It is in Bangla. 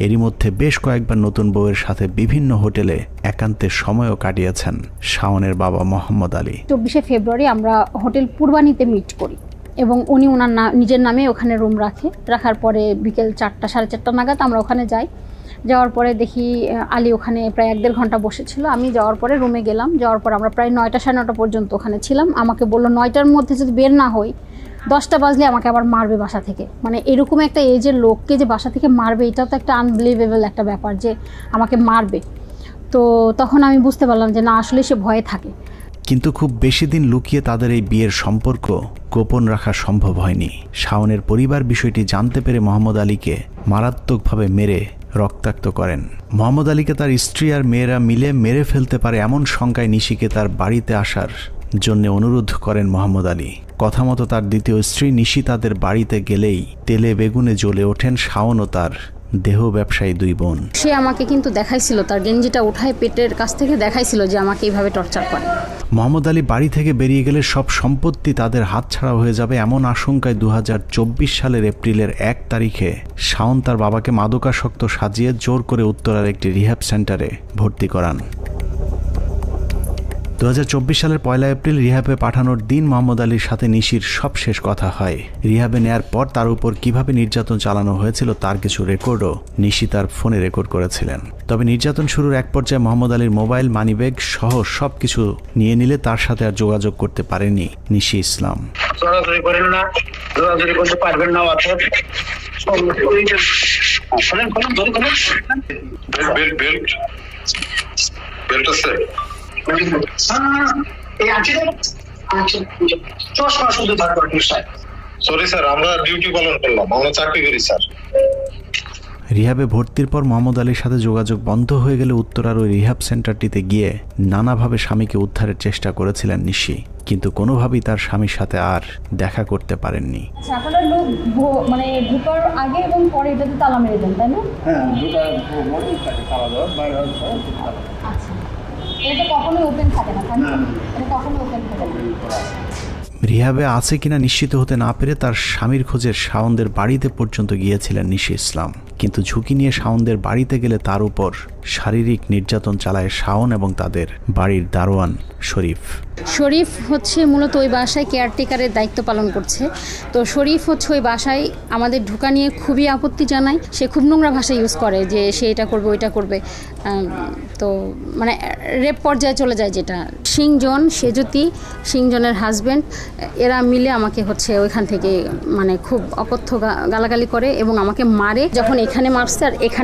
এরই মধ্যে বেশ কয়েকবার নতুন বউয়ের সাথে বিভিন্ন হোটেলে একান্তের সময়ও কাটিয়েছেন শাওনের বাবা মোহাম্মদ আলী। 24শে ফেব্রুয়ারি আমরা হোটেল পূর্বানীতে মিট করি এবং উনি ওনার নিজের নামে ওখানে রুম রাখার পরে বিকেল 4টা সাড়ে 4টা নাগাদ আমরা ওখানে যাই। যাওয়ার পরে দেখি আলী ওখানে প্রায় 1-1.5 ঘন্টা বসেছিল। আমি যাওয়ার পরে রুমে গেলাম। যাওয়ার পর আমরা প্রায় 9টা সাড়ে 9টা পর্যন্ত ওখানে ছিলাম। আমাকে বললো 9টার মধ্যে যদি বের না হই 10টা বাজলে আমাকে আবার মারবে বাসা থেকে। মানে এরকম একটা এজের লোককে যে বাসা থেকে মারবে, এটাও তো একটা আনবিলিভেবল একটা ব্যাপার যে আমাকে মারবে। তো তখন আমি বুঝতে পারলাম যে না, আসলে সে ভয়ে থাকে। কিন্তু খুব বেশি দিন লুকিয়ে তাদের এই বিয়ের সম্পর্ক গোপন রাখা সম্ভব হয়নি। শাওনের পরিবার বিষয়টি জানতে পেরে মোহাম্মদ আলীকে মারাত্মকভাবে মেরে রক্তাক্ত করেন। মোহাম্মদ আলীকে তার স্ত্রী আর মেয়েরা মিলে মেরে ফেলতে পারে এমন শঙ্কায় নিশিকে তার বাড়িতে আসার জন্য অনুরোধ করেন মোহাম্মদ আলী। কথা মতো তার দ্বিতীয় স্ত্রী নিশি তাদের বাড়িতে গেলেই তেলে বেগুনে জ্বলে ওঠেন শাওন ও তার দেহ ব্যবসায়ী 2 বোন। সে আমাকে কিন্তু দেখাইছিল, তার গেঞ্জিটা উঠায় পেটের কাছ থেকে দেখাইছিল যে আমাকে এইভাবে টর্চার করে। মোহাম্মদ আলী বাড়ি থেকে বেরিয়ে গেলে সব সম্পত্তি তাদের হাতছাড়া হয়ে যাবে এমন আশঙ্কায় 2024 সালের এপ্রিলের 1 তারিখে শাওন তার বাবাকে মাদকাসক্ত সাজিয়ে জোর করে উত্তরার একটি রিহ্যাব সেন্টারে ভর্তি করান। 2024 সালের 1 এপ্রিল রিহ্যাবে পাঠানোর দিন মোহাম্মদ আলীর সাথে নিশির সব শেষ কথা হয়। রিহ্যাবে নেয়ার পর তার উপর কিভাবে নির্যাতন চালানো হয়েছিল তার কিছু রেকর্ডও নিশি তার ফোনে রেকর্ড করেছিলেন। তবে নির্যাতন শুরুর এক পর্যায়ে মোহাম্মদ আলীর মোবাইল, মানিব্যাগ সহ সবকিছু নিয়ে নিলে তার সাথে আর যোগাযোগ করতে পারেনি নিশি ইসলাম। রিহ্যাবে ভর্তির পর মোহাম্মদ আলীর সাথে যোগাযোগ বন্ধ হয়ে গেলে উত্তরার ওই রিহ্যাব সেন্টারটিতে গিয়ে নানাভাবে স্বামীকে উদ্ধারের চেষ্টা করেছিলেন নিশি, কিন্তু কোনোভাবেই তার স্বামীর সাথে আর দেখা করতে পারেননি। আপনারা লোক মানে ঢোকার আগে এবং পরে এটাতে তালা মেরে দেন, তাই না? হ্যাঁ, ঢোকার পরে তালা দেওয়া, বাইরে হওয়ার পরে তালা। আচ্ছা, এটা কখনোই ওপেন থাকে না, তাই না? এটা কখনোই ওপেন থাকে না। রিহ্যাবে আছে কিনা নিশ্চিত হতে না পেরে তার স্বামীর খোঁজে শাওনদের বাড়িতে পর্যন্ত গিয়েছিলেন নিশি ইসলাম, কিন্তু ঝুঁকি নিয়ে শাওনদের বাড়িতে গেলে তার উপর শারীরিক নির্যাতন চালায় শাওন এবং তাদের বাড়ির দারোয়ান শরীফ হচ্ছে মূলত ওই বাসায় কেয়ারটেকারের দায়িত্ব পালন করছে। তো শরীফ হচ্ছে ওই বাসায় আমাদের ঢোকা নিয়ে খুবই আপত্তি জানায়। সে খুব নোংরা ভাষা ইউজ করে যে সে এটা করবে ওইটা করবে, তো মানে রেপ পর্যায়ে চলে যায়। যেটা সিংজন, সেজুতি, সিংজনের হাজব্যান্ড, এরা মিলে আমাকে হচ্ছে ওইখান থেকে মানে খুব অকথ্য গালাগালি করে এবং আমাকে মারে। যখন এখানে মারছে আর এখানে